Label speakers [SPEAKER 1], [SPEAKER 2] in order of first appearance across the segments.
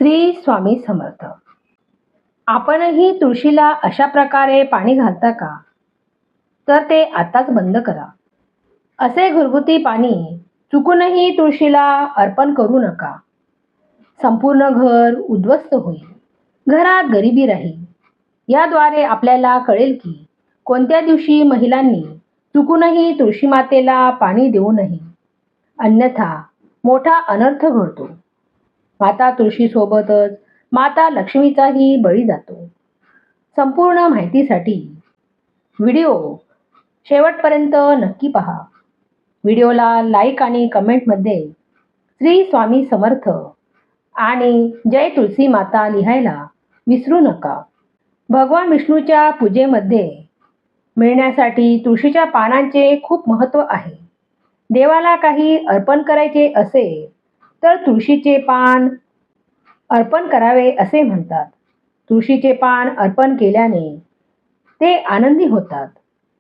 [SPEAKER 1] श्री स्वामी समर्थ. आपणही तुळशीला अशा प्रकारे पाणी घालता का? तर ते आताच बंद करा. असे घरगुती पाणी चुकूनही तुळशीला अर्पण करू नका. संपूर्ण घर उद्ध्वस्त होईल. घरात गरिबी राहील. याद्वारे आपल्याला कळेल की कोणत्या दिवशी महिलांनी चुकूनही तुळशी मातेला पाणी देऊ नये, अन्यथा मोठा अनर्थ घडतो. माता तुळशीसोबतच माता लक्ष्मीचाही बळी जातो. संपूर्ण माहितीसाठी व्हिडिओ शेवटपर्यंत नक्की पहा. व्हिडिओला लाईक आणि कमेंटमध्ये श्री स्वामी समर्थ आणि जय तुळशी माता लिहायला विसरू नका. भगवान विष्णूच्या पूजेमध्ये मिळण्यासाठी तुळशीच्या पानांचे खूप महत्त्व आहे. देवाला काही अर्पण करायचे असेल तर तुळशीचे पान अर्पण करावे असे म्हणतात. तुळशीचे पान अर्पण केल्याने ते आनंदी होतात.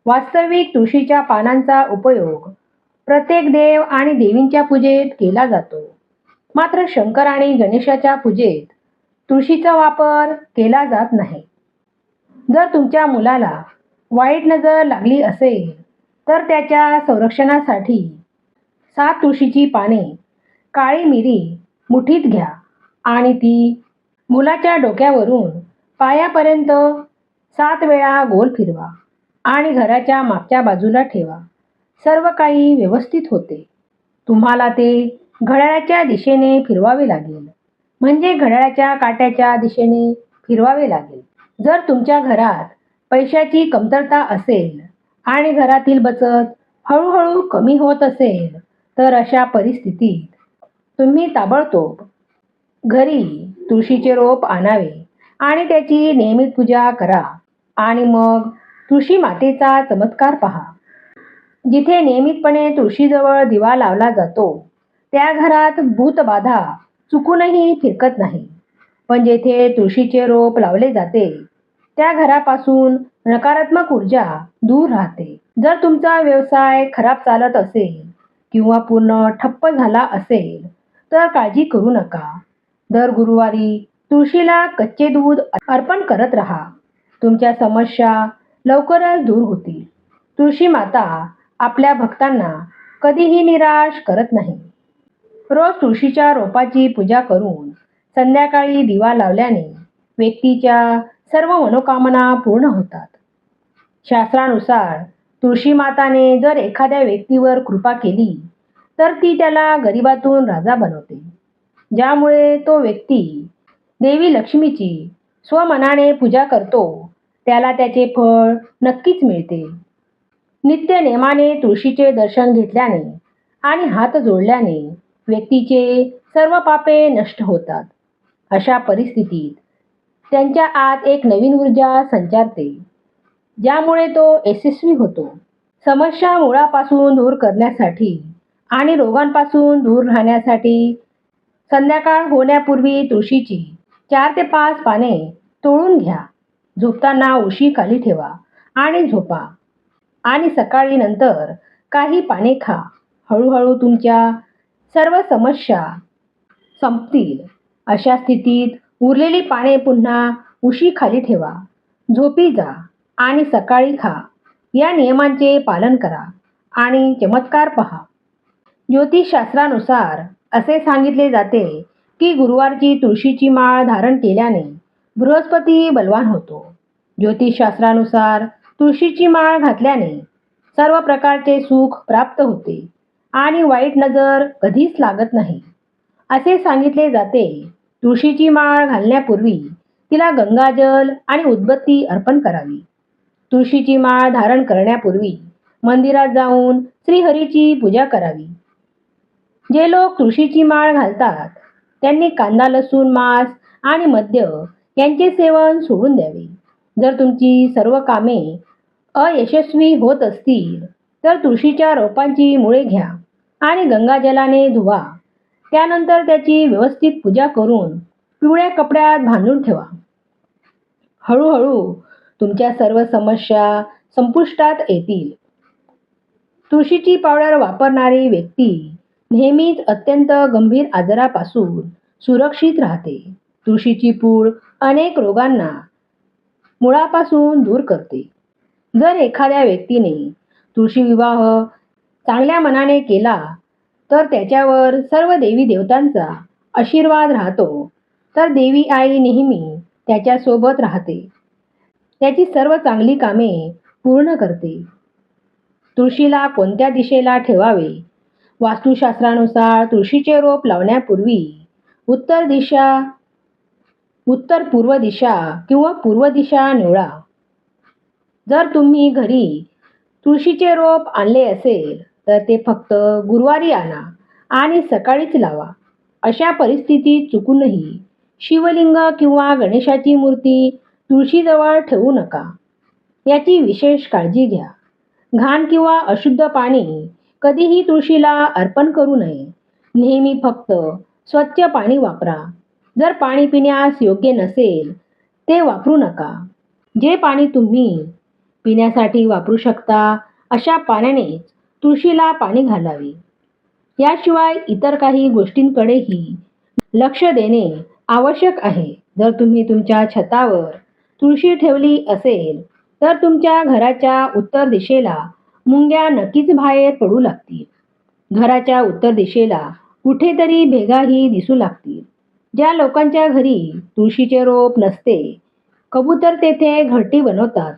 [SPEAKER 1] वास्तविक तुळशीच्या पानांचा उपयोग प्रत्येक देव आणि देवींच्या पूजेत केला जातो. मात्र शंकर आणि गणेशाच्या पूजेत तुळशीचा वापर केला जात नाही. जर तुमच्या मुलाला वाईट नजर लागली असेल तर त्याच्या संरक्षणासाठी 7 तुळशीची पाने, काळी मिरी मुठीत घ्या आणि ती मुलाच्या डोक्यावरून पायापर्यंत 7 वेळा गोल फिरवा आणि घराच्या मागच्या बाजूला ठेवा. सर्व काही व्यवस्थित होते. तुम्हाला ते घड्याळाच्या दिशेने फिरवावे लागेल, म्हणजे घड्याळाच्या काट्याच्या दिशेने फिरवावे लागेल. जर तुमच्या घरात पैशाची कमतरता असेल आणि घरातील बचत हळूहळू कमी होत असेल तर अशा परिस्थितीत तुम्ही ताबडतोब घरी तुळशीचे रोप आणावे आणि त्याची नियमित पूजा करा आणि मग तुळशी मातेचा चमत्कार पहा. जिथे नियमितपणे तुळशीजवळ दिवा लावला जातो त्या घरात भूतबाधा चुकूनही फिरकत नाही. पण जेथे तुळशीचे रोप लावले जाते त्या घरापासून नकारात्मक ऊर्जा दूर राहते. जर तुमचा व्यवसाय खराब चालत असेल किंवा पूर्ण ठप्प झाला असेल तर काळजी करू नका. दर गुरुवारी तुळशीला कच्चे दूध अर्पण करत राहा. तुमच्या समस्या लवकरच दूर होतील. तुळशी माता आपल्या भक्तांना कधीही निराश करत नाही. रोज तुळशीच्या रोपाची पूजा करून संध्याकाळी दिवा लावल्याने व्यक्तीच्या सर्व मनोकामना पूर्ण होतात. शास्त्रानुसार तुळशी माताने जर एखाद्या व्यक्तीवर कृपा केली तर ती त्याला गरिबातून राजा बनवते. ज्यामुळे तो व्यक्ती देवी लक्ष्मीची स्वमनाने पूजा करतो त्याला त्याचे फळ नक्कीच मिळते. नित्य नेमाने तुळशीचे दर्शन घेतल्याने आणि हात जोडल्याने व्यक्तीचे सर्व पापे नष्ट होतात. अशा परिस्थितीत त्यांच्या आत एक नवीन ऊर्जा संचारते, ज्यामुळे तो यशस्वी होतो. समस्या मुळापासून दूर करण्यासाठी आणि रोगांपासून दूर राहण्यासाठी संध्याकाळ होण्यापूर्वी तुळशीची 4 ते 5 पाने तोडून घ्या. झोपताना उशी खाली ठेवा आणि झोपा आणि सकाळी नंतर काही पाने खा. हळूहळू तुमच्या सर्व समस्या संपतील. अशा स्थितीत उरलेली पाने पुन्हा उशी खाली ठेवा, झोपी जा आणि सकाळी खा. या नियमांचे पालन करा आणि चमत्कार पहा. ज्योतिषशास्त्रानुसार असे सांगितले जाते की गुरुवारची तुळशीची माळ धारण केल्याने बृहस्पती बलवान होतो. ज्योतिषशास्त्रानुसार तुळशीची माळ घातल्याने सर्व प्रकारचे सुख प्राप्त होते आणि वाईट नजर कधीच लागत नाही. असे सांगितले जाते तुळशीची माळ घालण्यापूर्वी तिला गंगाजल आणि उदबत्ती अर्पण करावी. तुळशीची माळ धारण करण्यापूर्वी मंदिरात जाऊन श्रीहरीची पूजा करावी. जे लोक तुळशीची माळ घालतात त्यांनी कांदा, लसूण, मांस आणि मद्य यांचे सेवन सोडून द्यावे. जर तुमची सर्व कामे अयशस्वी होत असतील तर तुळशीच्या रोपांची मुळे घ्या आणि गंगाजलाने धुवा. त्यानंतर त्याची व्यवस्थित पूजा करून पिवळ्या कपड्यात बांधून ठेवा. हळूहळू तुमच्या सर्व समस्या संपुष्टात येतील. तुळशीची पावडर वापरणारी व्यक्ती नेहमीच अत्यंत गंभीर आजारापासून सुरक्षित राहते. तुळशीची पूड अनेक रोगांना मुळापासून दूर करते. जर एखाद्या व्यक्तीने तुळशी विवाह चांगल्या मनाने केला तर त्याच्यावर सर्व देवी देवतांचा आशीर्वाद राहतो. तर देवी आई नेहमी त्याच्यासोबत राहते, त्याची सर्व चांगली कामे पूर्ण करते. तुळशीला कोणत्या दिशेला ठेवावे? वास्तुशास्त्रानुसार तुळशीचे रोप लावण्यापूर्वी उत्तर दिशा, उत्तर पूर्व दिशा किंवा पूर्व दिशा निवडा. जर तुम्ही घरी तुळशीचे रोप आणले असेल तर ते फक्त गुरुवारी आणा आणि सकाळीच लावा. अशा परिस्थितीत चुकूनही शिवलिंग किंवा गणेशाची मूर्ती तुळशीजवळ ठेवू नका. याची विशेष काळजी घ्या. घाण किंवा अशुद्ध पाणी कधीही तुळशीला अर्पण करू नये. नेहमी फक्त स्वच्छ पाणी वापरा. जर पाणी पिण्यास योग्य नसेल ते वापरू नका. जे पाणी तुम्ही पिण्यासाठी वापरू शकता अशा पाण्यानेच तुळशीला पाणी घालावे. याशिवाय इतर काही गोष्टींकडेही लक्ष देणे आवश्यक आहे. जर तुम्ही तुमच्या छतावर तुळशी ठेवली असेल तर तुमच्या घराच्या उत्तर दिशेला मुंग्या नक्कीच बाहेर पडू लागतील. घराच्या उत्तर दिशेला कुठेतरी भेगाही दिसू लागतील. ज्या लोकांच्या घरी तुळशीचे रोप नसते, कबूतर तेथे घरटी बनवतात.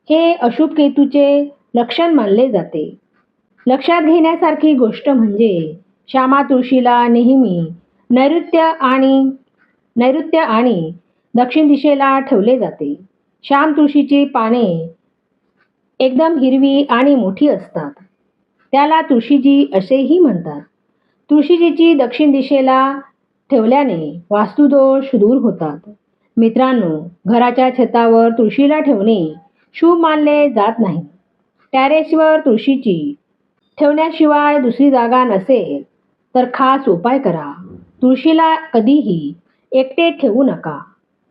[SPEAKER 1] हे अशुभ केतूचे लक्षण मानले जाते. लक्षात घेण्यासारखी गोष्ट म्हणजे श्यामा तुळशीला नेहमी नैऋत्य आणि दक्षिण दिशेला ठेवले जाते. श्याम तुळशीची पाने एकदम हिरवी आणि मोठी असतात. त्याला तुळशीजी असेही म्हणतात. तुळशीजीची दक्षिण दिशेला ठेवल्याने वास्तुदोष दूर होतात. मित्रांनो, घराच्या छतावर तुळशीला ठेवणे शुभ मानले जात नाही. टेरेसवर तुळशीची ठेवण्याशिवाय दुसरी जागा नसेल तर खास उपाय करा. तुळशीला कधीही एकटे ठेवू नका.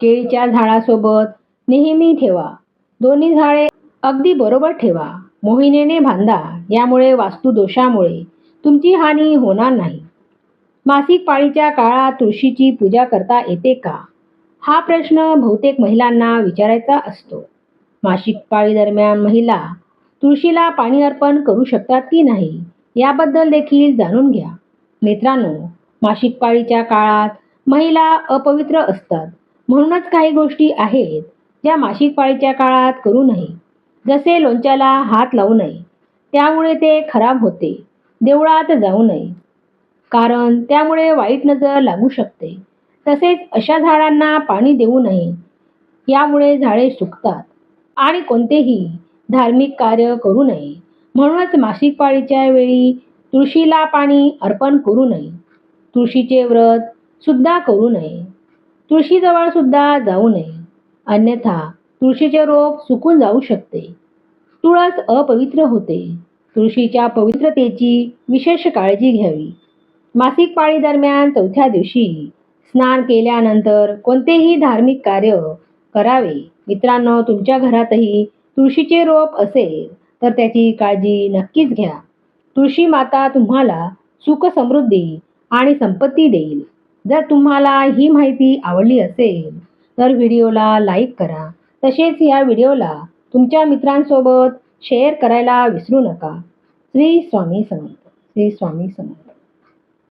[SPEAKER 1] केळीच्या झाडासोबत नेहमी ठेवा. दोन्ही झाडे अगदी बरोबर ठेवा. मोहिनीने बांधा. यामुळे वास्तुदोषामुळे तुमची हानी होणार नाही. मासिक पाळीच्या काळात तुळशीची पूजा करता येते का? हा प्रश्न बहुतेक महिलांना विचारायचा असतो. मासिक पाळी दरम्यान महिला तुळशीला पाणी अर्पण करू शकतात की नाही याबद्दल देखील जाणून घ्या. मित्रांनो, मासिक पाळीच्या काळात महिला अपवित्र असतात. म्हणूनच काही गोष्टी आहेत ज्या मासिक पाळीच्या काळात करू नये. जसे लोणच्याला हात लावू नये, त्यामुळे ते खराब होते. देवळात जाऊ नये, कारण त्यामुळे वाईट नजर लागू शकते. तसेच अशा झाडांना पाणी देऊ नये, यामुळे झाडे सुकतात. आणि कोणतेही धार्मिक कार्य करू नये. म्हणूनच मासिक पाळीच्या वेळी तुळशीला पाणी अर्पण करू नये. तुळशीचे व्रत सुद्धा करू नये. तुळशीजवळ सुद्धा जाऊ नये, अन्यथा तुळशीचे रोप सुकून जाऊ शकते. तुळस अपवित्र होते. तुळशीच्या पवित्रतेची विशेष काळजी घ्यावी. मासिक पाळी दरम्यान चौथ्या दिवशी स्नान केल्यानंतर कोणतेही धार्मिक कार्य करावे. मित्रांनो, तुमच्या घरातही तुळशीचे रोप असेल तर त्याची काळजी नक्कीच घ्या. तुळशी माता तुम्हाला सुख, समृद्धी आणि संपत्ती देईल. जर तुम्हाला ही माहिती आवडली असेल तर व्हिडिओला लाईक करा. तसेच या व्हिडिओला तुमच्या मित्रांसोबत शेअर करायला विसरू नका. श्री स्वामी समर्थ. श्री स्वामी समर्थ.